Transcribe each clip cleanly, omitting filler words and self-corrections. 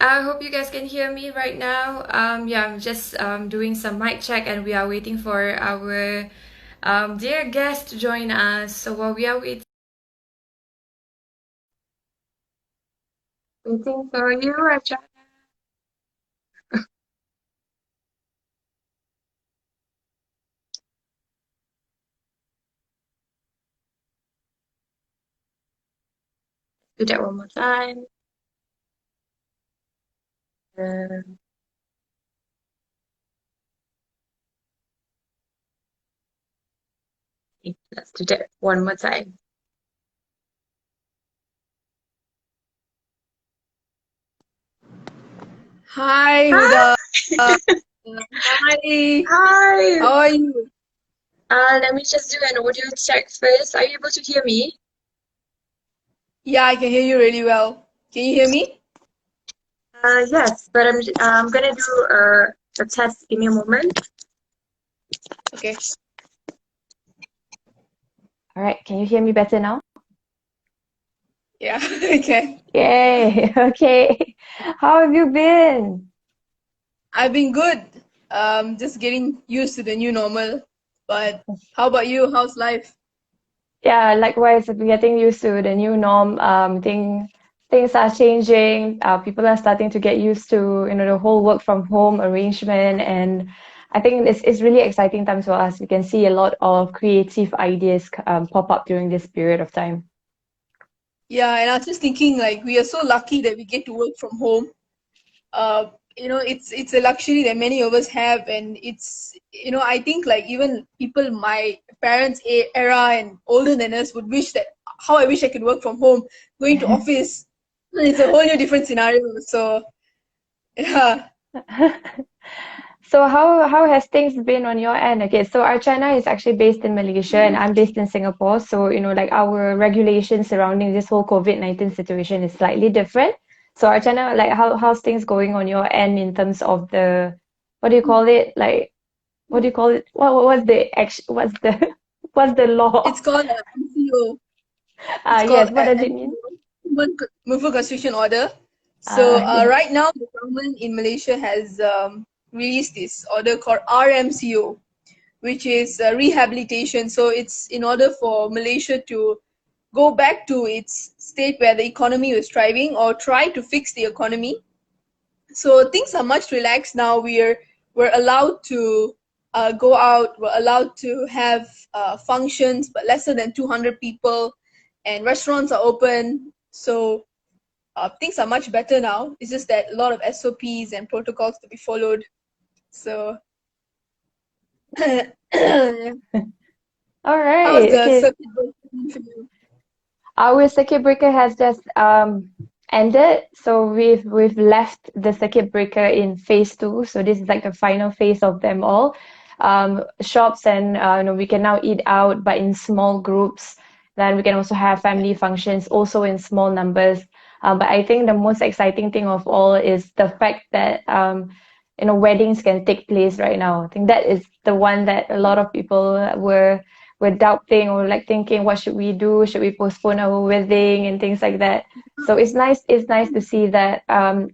I hope you guys can hear me right now. Yeah, I'm just doing some mic check, and we are waiting for our dear guest to join us. So while we are waiting for you, Archana, do that one more time. Uh, let's do that one more time. Hi, Hi, Huda. Hi. hi. How are you? Let me just do an audio check first. Are you able to hear me? Yeah, I can hear you really well. Can you hear me? Yes, but I'm gonna do a test. Give me a moment. Okay. All right, can you hear me better now? Yeah, I can. Yay, okay. How have you been? I've been good. Just getting used to the new normal. But how about you? How's life? Yeah, likewise, I've been getting used to the new norm. Things are changing. People are starting to get used to, the whole work from home arrangement, and I think it's really exciting times for us. We can see a lot of creative ideas pop up during this period of time. Yeah, and I was just thinking like we are so lucky that we get to work from home. uh, it's a luxury that many of us have, and I think like even people my parents' era and older than us would wish that how I wish I could work from home. Going to office, it's a whole new different scenario. So yeah. So how has things been on your end? Okay, so Archana is actually based in Malaysia and I'm based in Singapore. So, like our regulations surrounding this whole COVID-19 situation is slightly different. So Archana, like how's things going on your end in terms of the what do you call it? Like what do you call it? What's the action what's the what's the law? It's called MCO. It's Yes, called what does it mean? MCO, Movement Constriction Order. So Yeah. right now, the government in Malaysia has released this order called RMCO, which is rehabilitation. So it's in order for Malaysia to go back to its state where the economy was thriving or try to fix the economy. So things are much relaxed now. We're allowed to go out. We're allowed to have functions, but lesser than 200 people, and restaurants are open. So things are much better now. It's just that a lot of SOPs and protocols to be followed. So how's All right. the Okay. circuit breaker for you? Our circuit breaker has just ended, so we've left the circuit breaker in phase two. So this is like the final phase of them all. Shops and we can now eat out, but in small groups. Then we can also have family functions, also in small numbers. But I think the most exciting thing of all is the fact that weddings can take place right now. I think that is the one that a lot of people were doubting or like thinking, what should we do? Should we postpone our wedding and things like that? So it's nice to see that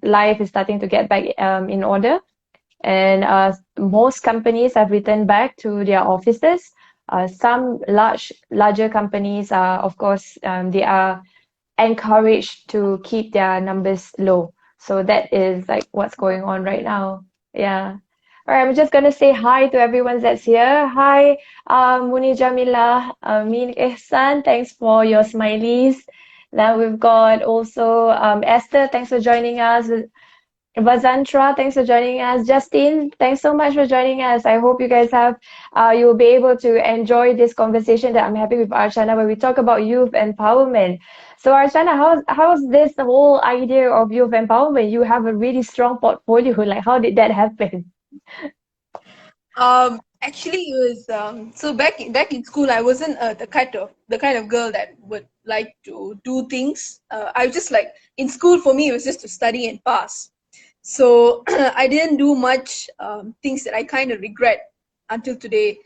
life is starting to get back in order. And most companies have returned back to their offices. Some larger companies are, of course, they are encouraged to keep their numbers low. So that is like what's going on right now. Yeah. All right, I'm just gonna say hi to everyone that's here. Hi, Muni Jamila, Min Ihsan, thanks for your smileys. Now we've got also Esther, thanks for joining us. Vazantra, thanks for joining us. Justine, thanks so much for joining us. I hope you guys you'll be able to enjoy this conversation that I'm having with Archana where we talk about youth empowerment. So Archana, how's this whole idea of youth empowerment? You have a really strong portfolio. Like, how did that happen? Actually, it was so back in school. I wasn't the kind of girl that would like to do things. I was just like in school for me, it was just to study and pass. So I didn't do much things that I kind of regret until today.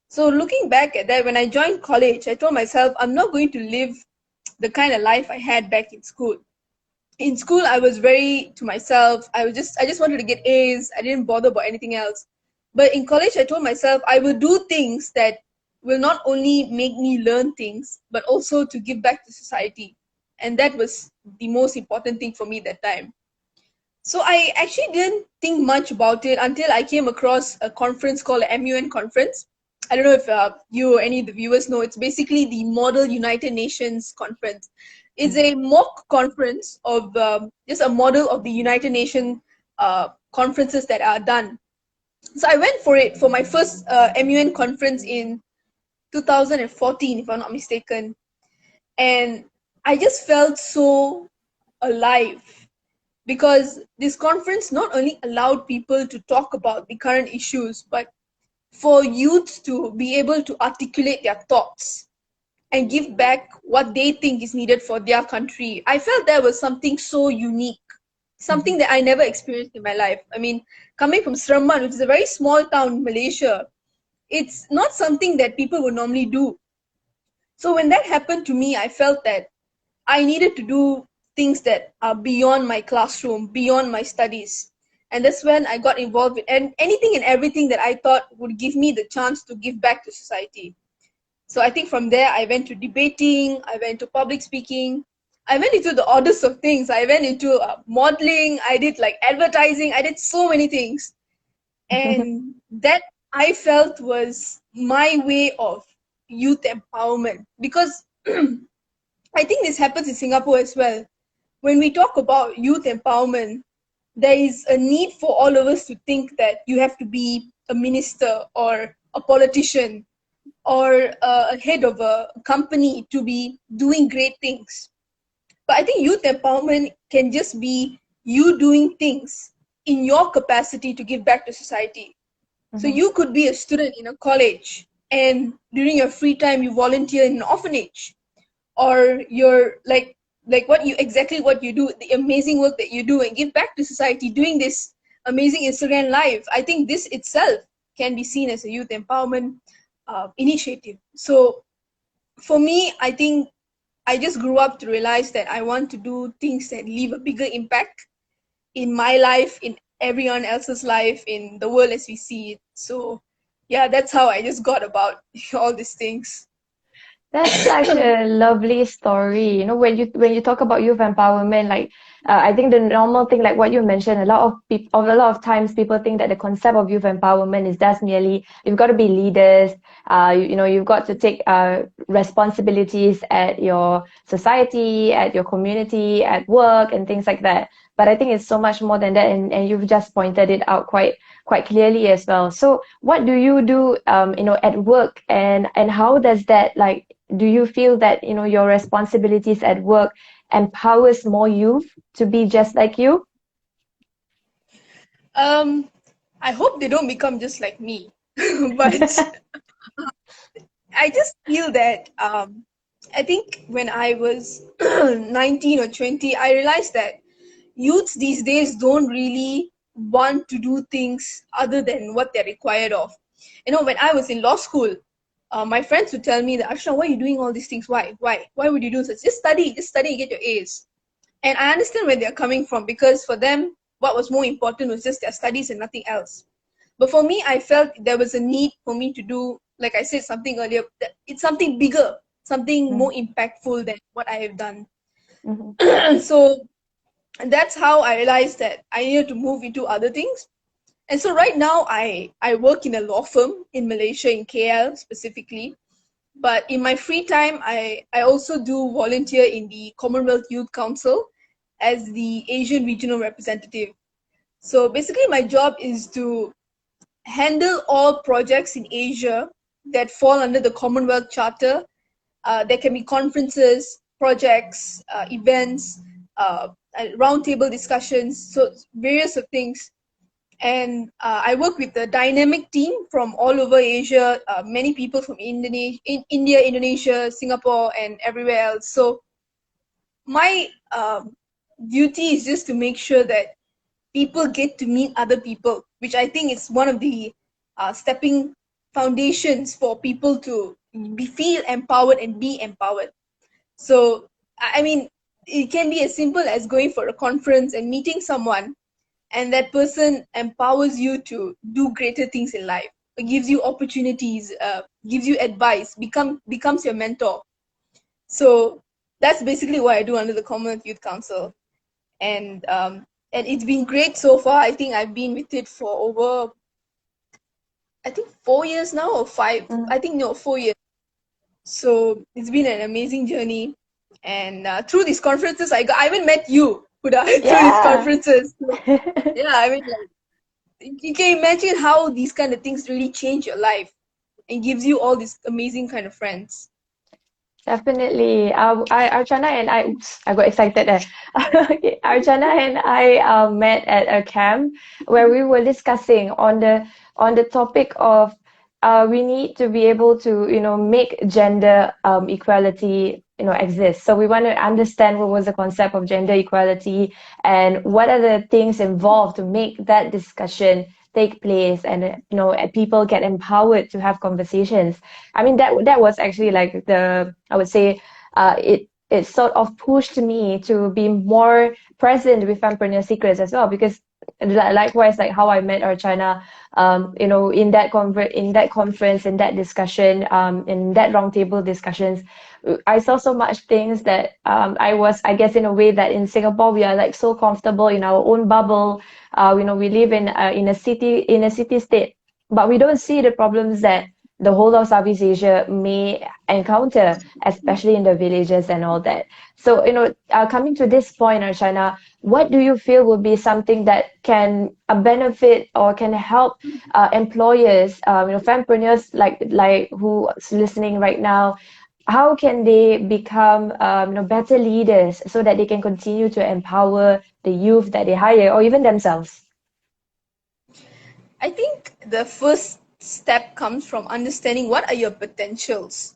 So looking back at that, when I joined college, I told myself I'm not going to live the kind of life I had back in school. in school I was very to myself. I just wanted to get A's. I didn't bother about anything else. But in college I told myself I will do things that will not only make me learn things but also to give back to society. And that was the most important thing for me that time. So I actually didn't think much about it until I came across a conference called the MUN conference. I don't know if you or any of the viewers know. It's basically the Model United Nations conference. It's a mock conference of just a model of the United Nations conferences that are done. So I went for it for my first MUN conference in 2014, if I'm not mistaken, and I just felt so alive because this conference not only allowed people to talk about the current issues, but for youth to be able to articulate their thoughts and give back what they think is needed for their country. I felt that was something so unique, something that I never experienced in my life. I mean, coming from Sraman, which is a very small town in Malaysia, it's not something that people would normally do. So when that happened to me, I felt that I needed to do things that are beyond my classroom, beyond my studies. And that's when I got involved with and anything and everything that I thought would give me the chance to give back to society. So I think from there, I went to debating, I went to public speaking, I went into the oddest of things. I went into modeling, I did like advertising, I did so many things. And that I felt was my way of youth empowerment because I think this happens in Singapore as well. When we talk about youth empowerment, there is a need for all of us to think that you have to be a minister or a politician or a head of a company to be doing great things. But I think youth empowerment can just be you doing things in your capacity to give back to society. So Mhm. you could be a student in a college and during your free time you volunteer in an orphanage, or you're like what you exactly what you do, the amazing work that you do and give back to society doing this amazing Instagram live. I think this itself can be seen as a youth empowerment initiative. So for me, I think I just grew up to realize that I want to do things that leave a bigger impact in my life, in everyone else's life, in the world as we see it. So yeah, that's how I just got about all these things. That's such a lovely story. You know, when you talk about youth empowerment, like I think the normal thing, like what you mentioned, a lot of times people think that the concept of youth empowerment is just merely you've got to be leaders. You know, you've got to take responsibilities at your society, at your community, at work, and things like that. But I think it's so much more than that, and you've just pointed it out quite clearly as well. So what do you do, you know, at work, and how does that like? Do you feel that, you know, your responsibilities at work empowers more youth to be just like you? um I hope they don't become just like me. But I just feel that I think when I was 19 or 20, I realized that youths these days don't really want to do things other than what they're required of. You know, when I was in law school, my friends would tell me that, Archana, why are you doing all these things? Why? Why? Why would you do such? Just study and get your A's. And I understand where they're coming from because for them, what was more important was just their studies and nothing else. But for me, I felt there was a need for me to do, like I said something earlier, that it's something bigger, something more impactful than what I have done. Mm-hmm. So that's how I realized that I needed to move into other things. And so right now, I work in a law firm in Malaysia, in KL specifically. But in my free time, I also do volunteer in the Commonwealth Youth Council as the Asian regional representative. So basically, my job is to handle all projects in Asia that fall under the Commonwealth Charter. There can be conferences, projects, events, roundtable discussions, so various of things. And I work with a dynamic team from all over Asia, many people from India, Indonesia, Singapore, and everywhere else. So my duty is just to make sure that people get to meet other people, which I think is one of the stepping foundations for people to feel empowered and be empowered. So, I mean, it can be as simple as going for a conference and meeting someone, and that person empowers you to do greater things in life, gives you opportunities, gives you advice, becomes your mentor. So that's basically what I do under the Commonwealth Youth Council, and it's been great so far. I think I've been with it for over, I think 4 years now, or five. Mm. I think no, 4 years. So it's been an amazing journey, and through these conferences, I even met you, Huda, through these Yeah. conferences. So, yeah, I mean, like, you can imagine how these kind of things really change your life and gives you all these amazing kind of friends. Definitely. Archana and I, oops, I got excited there. Okay, Archana and I met at a camp where we were discussing on the topic of we need to be able to, make gender equality, exist. So we want to understand what was the concept of gender equality and what are the things involved to make that discussion take place and people get empowered to have conversations. I mean, that was actually like I would say, it sort of pushed me to be more present with Fempreneur Secrets as well, because likewise, like how I met Archana, in that conference, in that discussion, in that roundtable discussions, I saw so much things that I guess, in a way that in Singapore we are like so comfortable in our own bubble. We live in a city state, but we don't see the problems that the whole of Southeast Asia may encounter, especially in the villages and all that. So, coming to this point, Archana, what do you feel would be something that can benefit or can help employers, fempreneurs like who's listening right now? How can they become, better leaders so that they can continue to empower the youth that they hire or even themselves? I think the first step comes from understanding what are your potentials.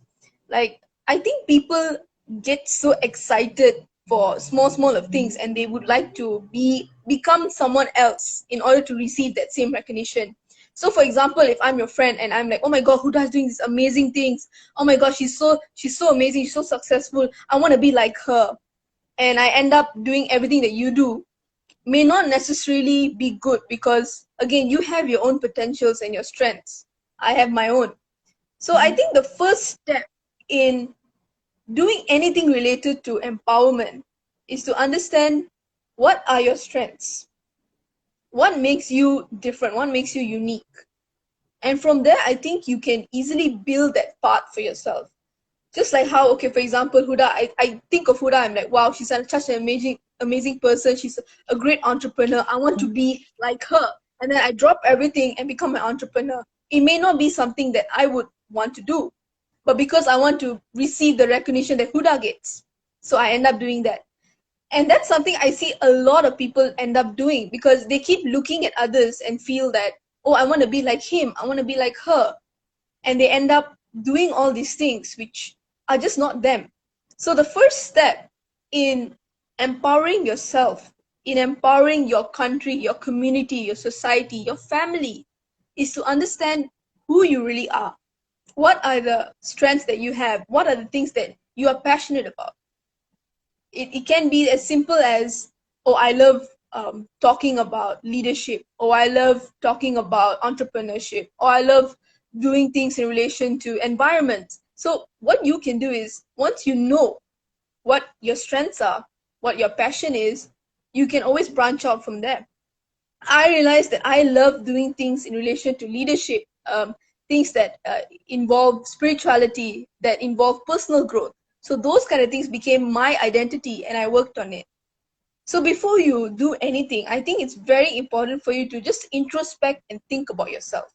Like, I think people get so excited for small of things, and they would like to become someone else in order to receive that same recognition. So for example, if I'm your friend and I'm like, oh my god, Huda's doing these amazing things. Oh my god, she's so amazing, she's so successful. I want to be like her. And I end up doing everything that you do, may not necessarily be good, because again, you have your own potentials and your strengths. I have my own. So I Mhm. think the first step in doing anything related to empowerment is to understand what are your strengths, what makes you different, what makes you unique. And from there, I think you can easily build that path for yourself. Just like how, okay, for example, Huda, I think of Huda, I'm like, wow, she's such an amazing person. She's a great entrepreneur. I want to Mhm. be like her. And then I drop everything and become an entrepreneur. It may not be something that I would want to do, but because I want to receive the recognition that Huda gets, so I end up doing that. And that's something I see a lot of people end up doing, because they keep looking at others and feel that, oh, I want to be like him, I want to be like her, and they end up doing all these things which are just not them. So the first step in empowering yourself, in empowering your country, your community, your society, your family, is to understand who you really are. What are the strengths that you have? What are the things that you are passionate about? It can be as simple as, oh, I love talking about leadership, or I love talking about entrepreneurship, or I love doing things in relation to environment. So what you can do is, once you know what your strengths are, what your passion is, you can always branch out from there. I realized that I love doing things in relation to leadership, things that involve spirituality, that involve personal growth. So those kind of things became my identity, and I worked on it. So before you do anything, I think it's very important for you to just introspect and think about yourself.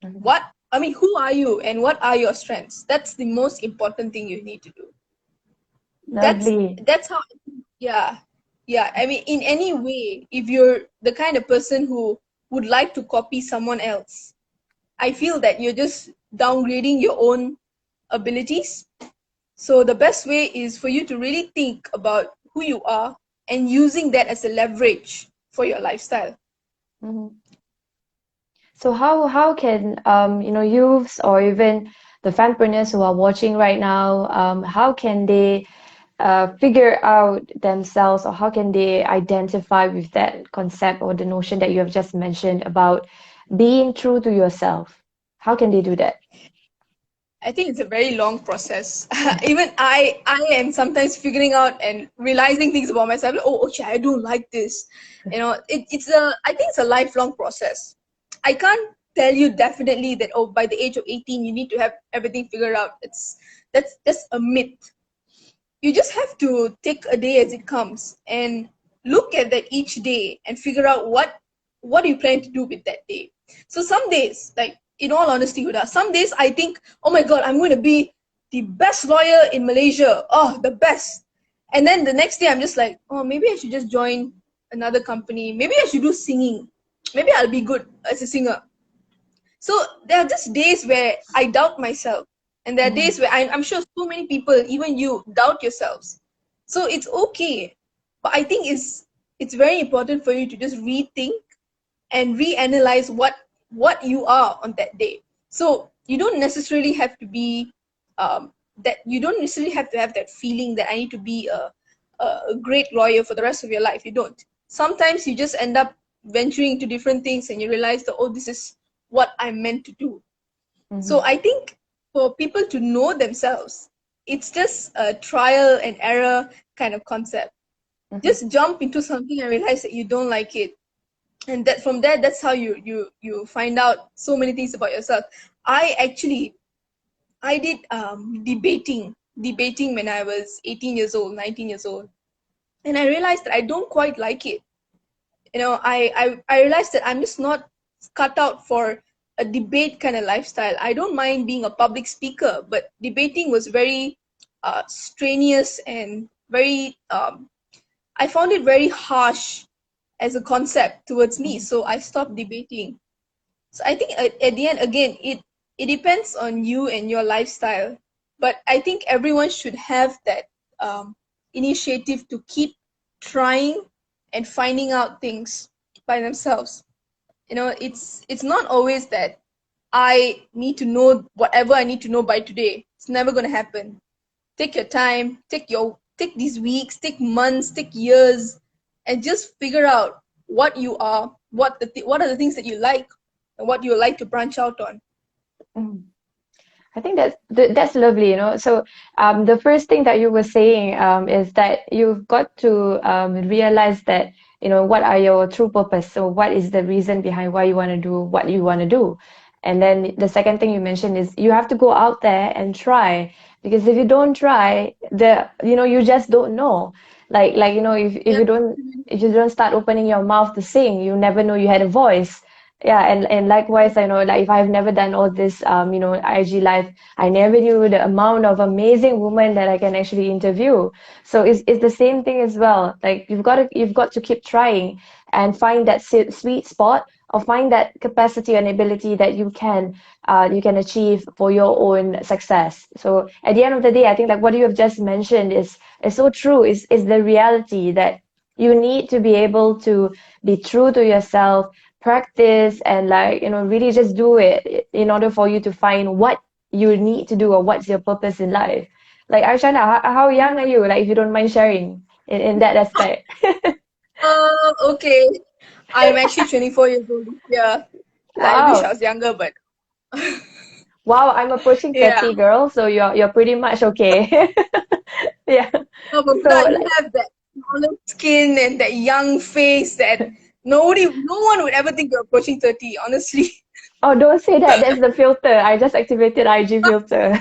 Mhm. What, I mean, who are you and what are your strengths? That's the most important thing you need to do. That's Lovely. that's how, yeah. Yeah, I mean, in any way, if you're the kind of person who would like to copy someone else, I feel that you're just downgrading your own abilities. So the best way is for you to really think about who you are and using that as a leverage for your lifestyle. Mhm. So how can youths or even the fanpreneurs who are watching right now, how can they figure out themselves, or how can they identify with that concept or the notion that you have just mentioned about being true to yourself? How can they do that? I think it's a very long process. Even I am sometimes figuring out and realizing things about myself. Like, oh, okay, I don't like this. I think it's a lifelong process. I can't tell you definitely that, oh, by the age of 18 you need to have everything figured out. That's just a myth. You just have to take a day as it comes and look at that each day and figure out what you plan to do with that day. So some days, like in all honesty with us, some days I think, oh my god, I'm going to be the best lawyer in Malaysia. Oh, the best. And then the next day I'm just like, oh, maybe I should just join another company. Maybe I should do singing. Maybe I'll be good as a singer. So there are just days where I doubt myself, and there are Mm-hmm. days where I'm sure so many people, even you, doubt yourselves. So it's okay, but I think it's very important for you to just rethink and reanalyze what you are on that day. So you don't necessarily have to be that you don't necessarily have to have that feeling that I need to be a great lawyer for the rest of your life. You don't. Sometimes you just end up venturing into different things and you realize that, oh, this is what I'm meant to do. So Mm-hmm. I think for people to know themselves, it's just a trial and error kind of concept. Mm-hmm. Just jump into something and realize that you don't like it, and that from there, that's how you find out so many things about yourself. I did debating when I was 18 years old, 19 years old, and I realized that I don't quite like it. I realized that I'm just not cut out for a debate kind of lifestyle. I don't mind being a public speaker, but debating was very strenuous and very I found it very harsh as a concept towards me, Mm-hmm. so I stopped debating. So I think at the end, again, it depends on you and your lifestyle, but I think everyone should have that initiative to keep trying and finding out things by themselves. It's not always that I need to know whatever I need to know by today. It's never going to happen. Take your time, take these weeks, take months, take years, and just figure out what you are, what are the things that you like, and what you like to branch out on. Mm-hmm. I think that's lovely, you know. So, the first thing that you were saying, is that you've got to realize that, you know, what are your true purpose. So, what is the reason behind why you want to do what you want to do? And then the second thing you mentioned is you have to go out there and try, because if you don't try, you just don't know. Like Yeah. if you don't start opening your mouth to sing, you never know you had a voice. Yeah, and likewise, I know, like, if I've never done all this, IG live, I never knew the amount of amazing women that I can actually interview. So it's the same thing as well. Like, you've got to keep trying and find that sweet spot, or find that capacity and ability that you can achieve for your own success. So at the end of the day, I think, like, what you have just mentioned is so true. Is the reality that you need to be able to be true to yourself, practice, and, like, really just do it in order for you to find what you need to do, or what's your purpose in life. Like, Archana, how young are you? Like, if you don't mind sharing in that aspect. Okay. I'm actually 24 years old. Yeah. I wish I Wow. was younger, but Wow, I'm approaching yeah. 30, girl, so you're pretty much okay. Yeah. No, but So, Buddha, you like, have that olive skin and that young face that no one would ever think you're approaching 30, honestly. oh, don't say that. That's the filter. I just activated IG filter.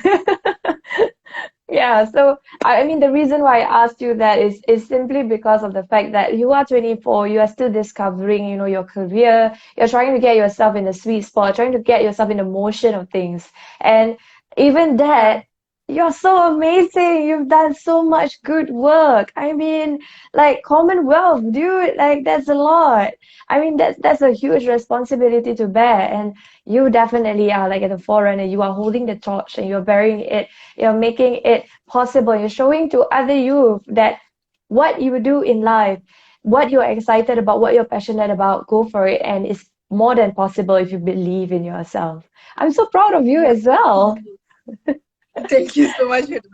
Yeah, so I mean, the reason why I asked you that is simply because of the fact that you are 24, you are still discovering, your career. You're trying to get yourself in the sweet spot, trying to get yourself in the motion of things. And even Yeah. that, you're so amazing. You've done so much good work. I mean, like, Commonwealth, dude, like, that's a lot. I mean, that's a huge responsibility to bear. And you definitely are, like, at the forerunner. You are holding the torch and you're bearing it, you're making it possible. You're showing to other youth that what you do in life, what you're excited about, what you're passionate about, go for it. And it's more than possible if you believe in yourself. I'm so proud of you Yeah. as well. Thank you so much. Vidya.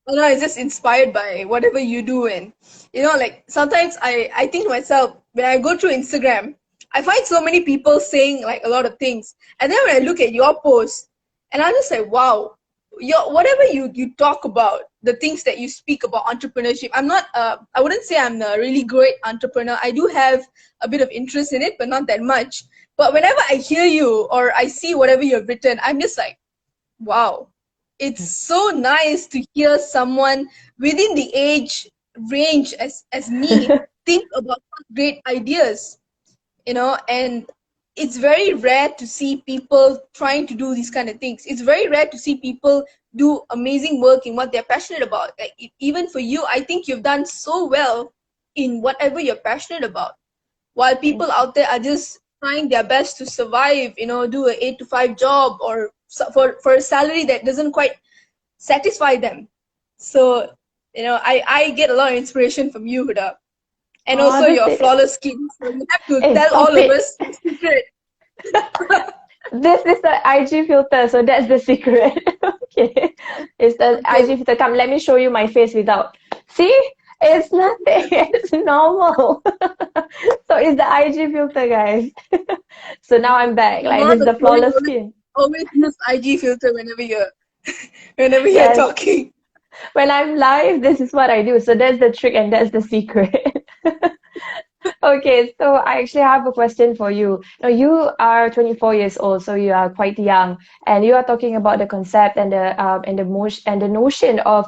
I know, it's just inspired by whatever you do. And like sometimes I think to myself, when I go through Instagram, I find so many people saying like a lot of things, and then when I look at your post, and I'm just like, wow, your whatever you talk about, the things that you speak about entrepreneurship. I'm not I wouldn't say I'm a really great entrepreneur. I do have a bit of interest in it, but not that much. But whenever I hear you or I see whatever you've written, I'm just like, wow, it's so nice to hear someone within the age range as me think about great ideas, and it's very rare to see people trying to do these kind of things. It's very rare to see people do amazing work in what they're passionate about. Like even for you, I think you've done so well in whatever you're passionate about, while Thank people out there are just trying their best to survive, do a 8 to 5 job, or for a salary that doesn't quite satisfy them. So I get a lot of inspiration from you, Huda, and Oh, also that's your it. flawless skin. So you have to Hey, tell stop all of it. us the secret. This is the IG filter, so that's the secret. Okay. It's the Okay. IG filter. Come, let me show you my face without. See? It's nothing. It's normal. So it's the IG filter, guys. So now I'm back. The Like moral this is of the the story, flawless skin. always use IG filter whenever you're whenever you're Yes. talking. When I'm live, this is what I do. So that's the trick and that's the secret. Okay, so I actually have a question for you. Now, you are 24 years old, so you are quite young, and you are talking about the concept and the motion and the notion of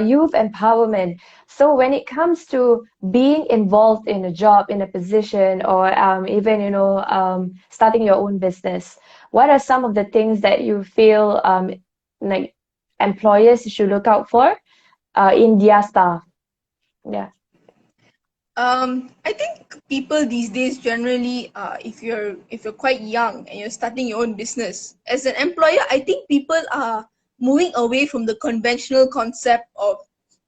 youth empowerment. So, when it comes to being involved in a job, in a position, or even starting your own business, what are some of the things that you feel like employers should look out for in their staff? Yeah. I think people these days generally, if you're quite young and you're starting your own business, as an employer, I think people are moving away from the conventional concept of,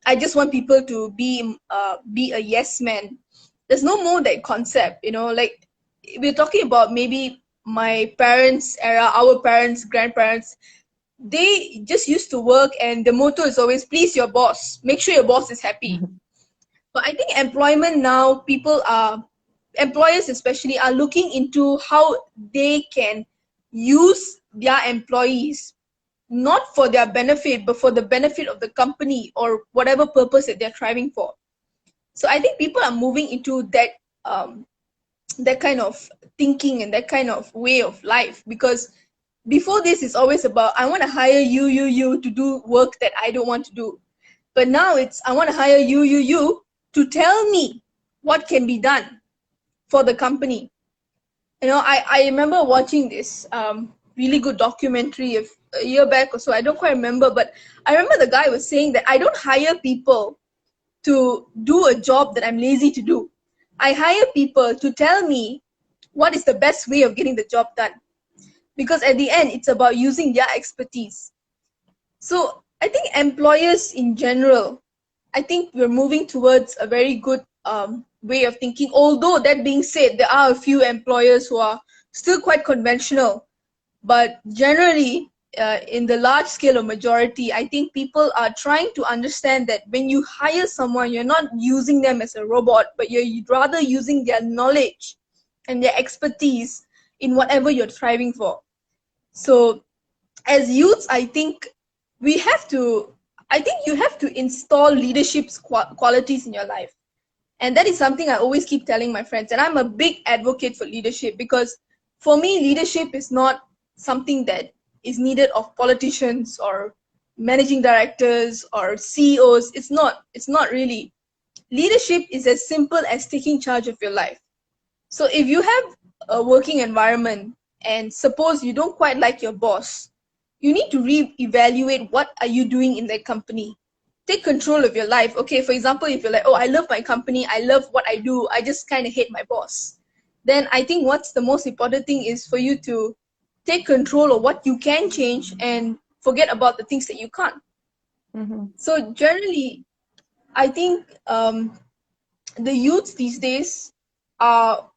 I just want people to be a yes man. There's no more that concept, like we're talking about maybe my parents' era, our parents, grandparents. They just used to work, and the motto is always please your boss, make sure your boss is happy. So I think employment now, employers especially are looking into how they can use their employees, not for their benefit, but for the benefit of the company or whatever purpose that they're striving for. So I think people are moving into that kind of thinking and that kind of way of life, because before this is always about, I want to hire you to do work that I don't want to do. But now it's, I want to hire you to tell me what can be done for the company. I remember watching this really good documentary of a year back or so. I don't quite remember, but I remember the guy was saying that I don't hire people to do a job that I'm lazy to do. I hire people to tell me what is the best way of getting the job done. Because at the end, it's about using their expertise. So I think employers in general, I think we're moving towards a very good way of thinking. Although that being said, there are a few employers who are still quite conventional. But generally, in the large scale of majority, I think people are trying to understand that when you hire someone, you're not using them as a robot, but you're rather using their knowledge and their expertise in whatever you're striving for. So as youths, I think you have to install leadership qualities in your life. And that is something I always keep telling my friends. And I'm a big advocate for leadership, because for me, leadership is not something that is needed of politicians or managing directors or CEOs. It's not really. Leadership is as simple as taking charge of your life. So if you have a working environment and suppose you don't quite like your boss, you need to re-evaluate what are you doing in that company. Take control of your life. Okay, for example, if you're like, oh, I love my company, I love what I do, I just kind of hate my boss. Then I think what's the most important thing is for you to take control of what you can change and forget about the things that you can't. Mm-hmm. So generally, I think the youths these days are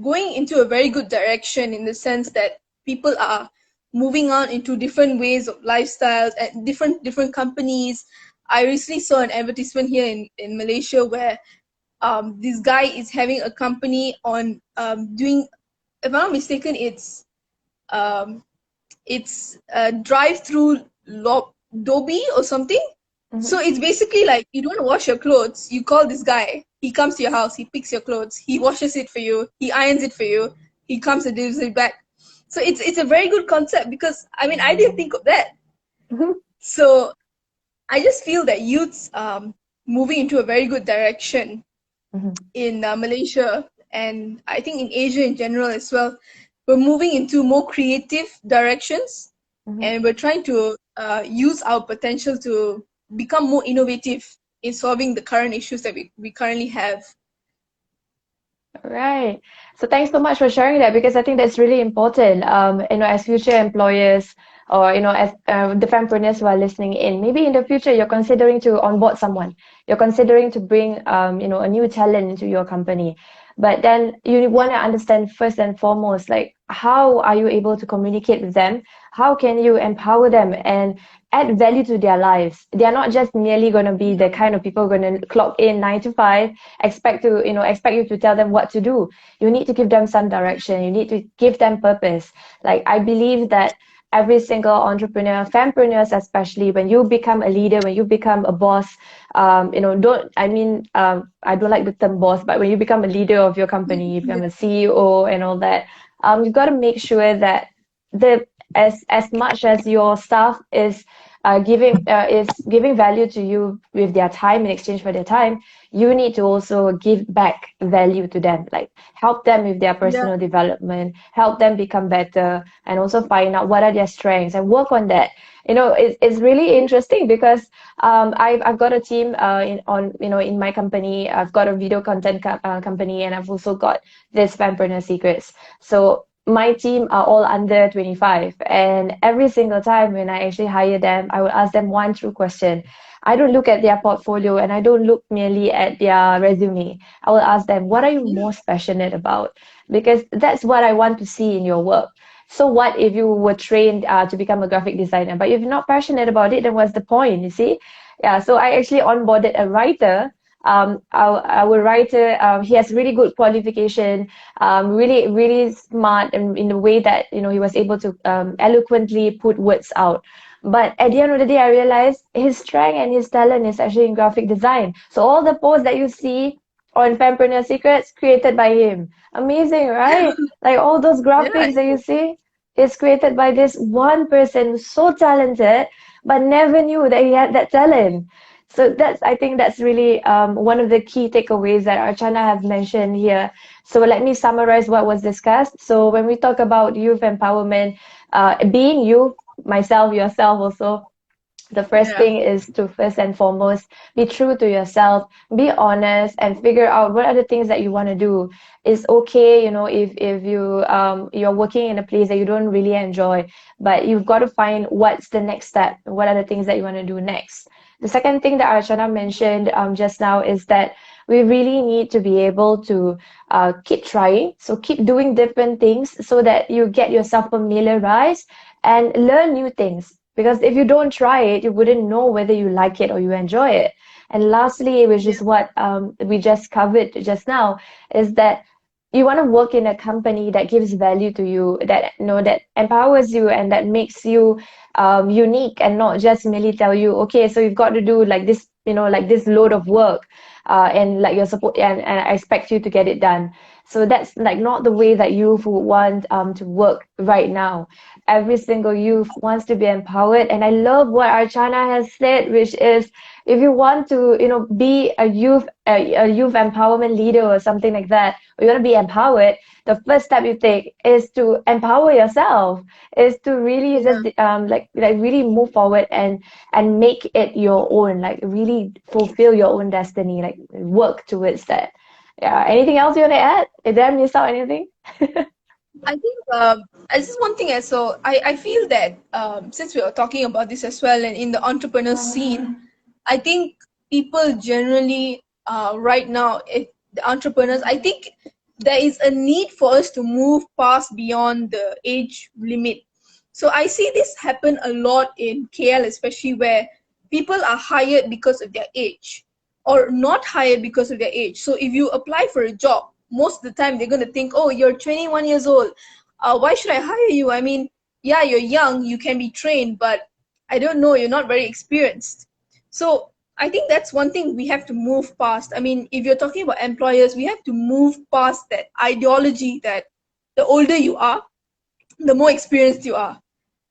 going into a very good direction, in the sense that people are moving on into different ways of lifestyles and different companies I recently saw an advertisement here in Malaysia where this guy is having a company on doing, if I'm not mistaken, um, it's drive-through Dobby or something. So it's basically like you don't wash your clothes, you call this guy, he comes to your house, he picks your clothes, he washes it for you, he irons it for you, he comes and delivers it back. So it's a very good concept because I mean I didn't think of that. So I just feel that youth's moving into a very good direction in Malaysia, and I think in Asia in general as well. We're moving into more creative directions, and we're trying to use our potential to become more innovative in solving the current issues that we currently have. Right. So thanks so much for sharing that because I think that's really important. As future employers or, as the fempreneurs who are listening in, maybe in the future you're considering to onboard someone. You're considering to bring, a new talent into your company. But then you want to understand first and foremost, like, how are you able to communicate with them? How can you empower them and add value to their lives? They are not just merely going to be the kind of people going to clock in 9 to 5, expect you to tell them what to do. You need to give them some direction. You need to give them purpose. Like, I believe that every single entrepreneur, fempreneurs especially, when you become a leader, when you become a boss, I don't like the term boss, but when you become a leader of your company, you become a CEO and all that, you've got to make sure that the as much as your staff is giving value to you with their time in exchange for their time, you need to also give back value to them, like help them with their Yeah, personal development, help them become better, and also find out what are their strengths and work on that. It's really interesting because I've got a team in my company. I've got a video content company, and I've also got this Vampreneur Secrets. So my team are all under 25, and every single time when I actually hire them, I will ask them one true question. I don't look at their portfolio and I don't look merely at their resume. I will ask them, what are you most passionate about? Because that's what I want to see in your work. So what if you were trained to become a graphic designer, but if you're not passionate about it, then what's the point, you see? Yeah, so I actually onboarded a writer. Our writer, he has really good qualification, really, really smart in the way that, he was able to eloquently put words out. But at the end of the day, I realized his strength and his talent is actually in graphic design. So all the posts that you see on Fempreneur Secrets created by him. Amazing, right? Like all those yeah, graphics that you see is created by this one person who's so talented, but never knew that he had that talent. So I think that's really one of the key takeaways that Archana have mentioned here. So let me summarize what was discussed. So when we talk about youth empowerment, being you, myself, yourself also, the first yeah, thing is to first and foremost be true to yourself, be honest, and figure out what are the things that you want to do. It's okay, if you're working in a place that you don't really enjoy, but you've got to find what's the next step, what are the things that you want to do next. The second thing that Archana mentioned just now is that we really need to be able to keep trying. So keep doing different things so that you get yourself familiarized and learn new things. Because if you don't try it, you wouldn't know whether you like it or you enjoy it. And lastly, which yeah, is what we just covered just now, is that you want to work in a company that gives value to you, that that empowers you and that makes you unique, and not just merely tell you, okay, so you've got to do like this, like this load of work, and like you're supposed, and I expect you to get it done. So that's like not the way that youth would want to work right now. Every single youth wants to be empowered, and I love what Archana has said, which is if you want to, be a youth empowerment leader or something like that, or you want to be empowered, the first step you take is to empower yourself, is to really yeah. just like really move forward and make it your own, like really fulfill your own destiny, like work towards that. Yeah. Anything else you want to add? Did I miss out anything? I think as just one thing as so I feel that since we are talking about this as well and in the entrepreneur scene, I think people generally right now the entrepreneurs, I think there is a need for us to move past beyond the age limit. So I see this happen a lot in KL, especially where people are hired because of their age or not hired because of their age. So if you apply for a job, most of the time they're going to think, oh, you're 21 years old. Why should I hire you? I mean, yeah, you're young, you can be trained, but I don't know, you're not very experienced. So I think that's one thing we have to move past. I mean, if you're talking about employers, we have to move past that ideology that the older you are, the more experienced you are.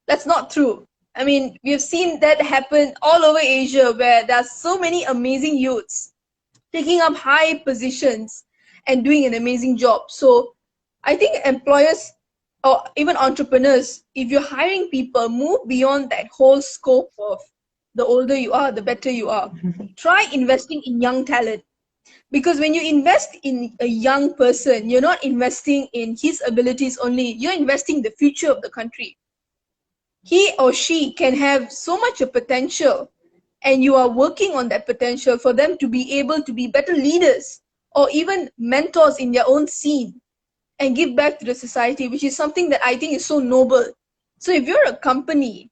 That's not true. I mean, we have seen that happen all over Asia where there are so many amazing youths taking up high positions and doing an amazing job. So I think employers or even entrepreneurs, if you're hiring people, move beyond that whole scope of the older you are, the better you are. Try investing in young talent. Because when you invest in a young person, you're not investing in his abilities only, you're investing in the future of the country. He or she can have so much of potential, and you are working on that potential for them to be able to be better leaders or even mentors in their own scene and give back to the society, which is something that I think is so noble. So if you're a company,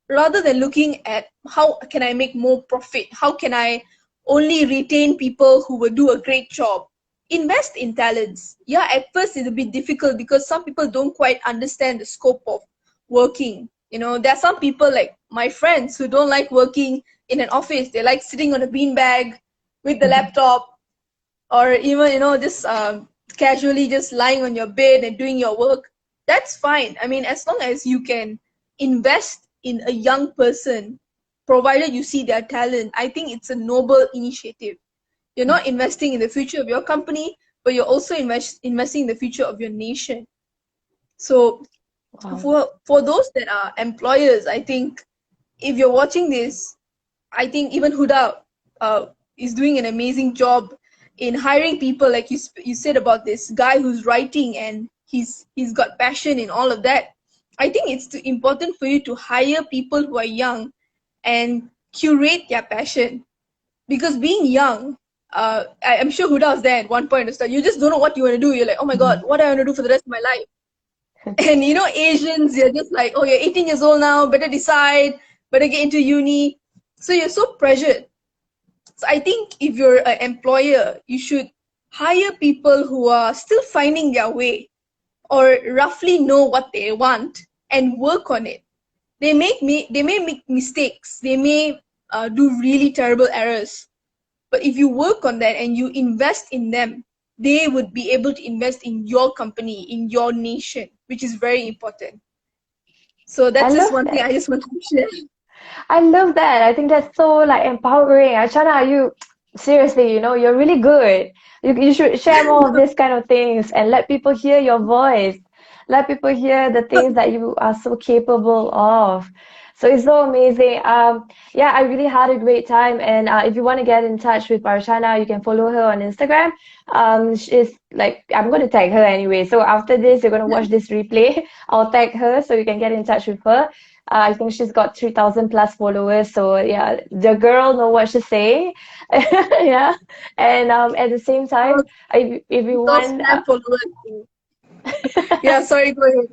rather than looking at how can I make more profit, how can I only retain people who will do a great job, invest in talents. Yeah, at first it's a bit difficult because some people don't quite understand the scope of working. You know, there are some people like my friends who don't like working in an office. They like sitting on a beanbag with the laptop, or even, you know, just casually just lying on your bed and doing your work. That's fine. I mean, as long as you can invest in a young person, provided you see their talent, I think it's a noble initiative. You're not investing in the future of your company, but you're also investing in the future of your nation. So Wow. for those that are employers, I think if you're watching this, I think even Huda is doing an amazing job in hiring people, like you said about this guy who's writing and he's got passion in all of that. I think it's important for you to hire people who are young and curate their passion, because being young, I'm sure Huda was there at one point to start. You just don't know what you want to do. You're like, oh my god, what do I want to do for the rest of my life? And you know, Asians, you're just like, oh, you're 18 years old now, better decide, better get into uni. So you're so pressured. So I think if you're an employer, you should hire people who are still finding their way or roughly know what they want and work on it. They may make mistakes. They may do really terrible errors. But if you work on that and you invest in them, they would be able to invest in your company, in your nation, which is very important. So I that's just love one thing that. I just want to share. I love that. I think that's so like empowering. Archana, you seriously, you're really good. You should share more of this kind of things and let people hear your voice. Let people hear the things that you are so capable of. So it's so amazing. Yeah, I really had a great time. And if you want to get in touch with Archana, you can follow her on Instagram. She's like, I'm going to tag her anyway. So after this, you're going to watch this replay. I'll tag her so you can get in touch with her. I think she's got 3,000 plus followers. So yeah, the girl know what she's saying. Yeah. And at the same time, Those, if you those want, spam followers. Yeah, sorry, go ahead.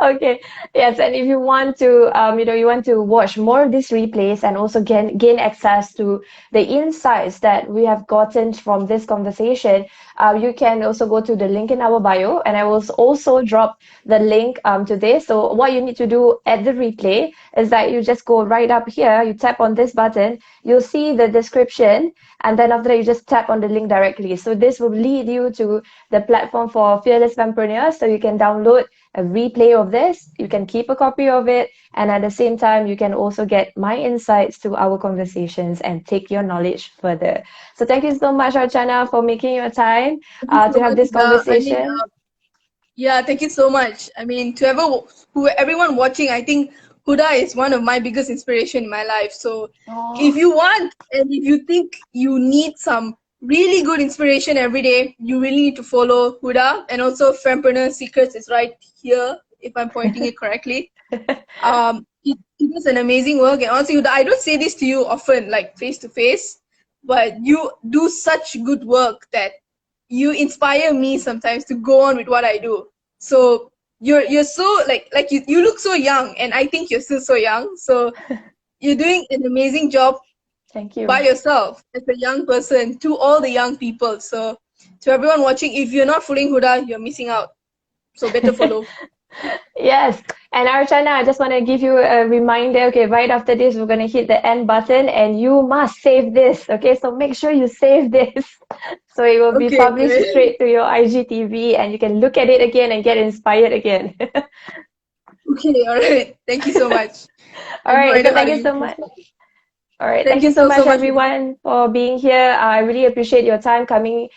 okay. Yes, and if you want to, you want to watch more of these replays and also gain access to the insights that we have gotten from this conversation, you can also go to the link in our bio, and I will also drop the link to this. So what you need to do at the replay is that you just go right up here, you tap on this button, you'll see the description, and then after that you just tap on the link directly. So this will lead you to the platform for fearless fempreneurs, so you can download a replay of this. You can keep a copy of it, and at the same time, you can also get my insights to our conversations and take your knowledge further. So thank you so much, Archana, for making your time Thank you so to have much, this Huda. I mean, conversation. yeah, thank you so much. I mean, to everyone watching, I think Huda is one of my biggest inspiration in my life. So if Oh, you want and if you think you need some really good inspiration every day, you really need to follow Huda. And also Fempreneur Secrets is right here, if I'm pointing it correctly. He does an amazing work. And honestly, Huda, I don't say this to you often, like face to face, but you do such good work that you inspire me sometimes to go on with what I do. So you're so like you look so young, and I think you're still so young. So you're doing an amazing job Thank you. by yourself as a young person to all the young people. So to everyone watching, if you're not following Huda, you're missing out. So better follow. Yes. And Archana, I just want to give you a reminder. Okay, right after this, we're going to hit the end button and you must save this. Okay, so make sure you save this. So it will be Okay, published okay. straight to your IGTV and you can look at it again and get inspired again. Okay, all right. Thank you so much. I All have no right, so idea how thank to you use so this. much. All right. Thank Thank you you so so much, much, Huda. everyone, for being here. I really appreciate your time coming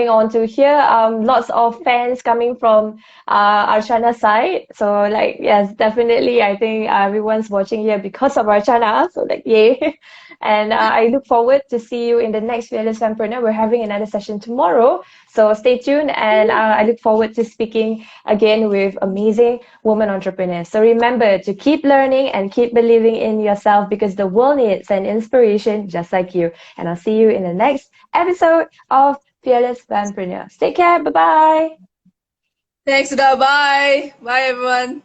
on to here. Lots of fans coming from Archana's side. So like, yes, definitely. I think everyone's watching here because of Archana. So like, yay. And I look forward to see you in the next Fearless Fempreneur. We're having another session tomorrow. So stay tuned. And I look forward to speaking again with amazing women entrepreneurs. So remember to keep learning and keep believing in yourself because the world needs an inspiration just like you. And I'll see you in the next episode of Fearless Fempreneur. Take care. Bye bye. Thanks, Huda. Bye. Bye, everyone.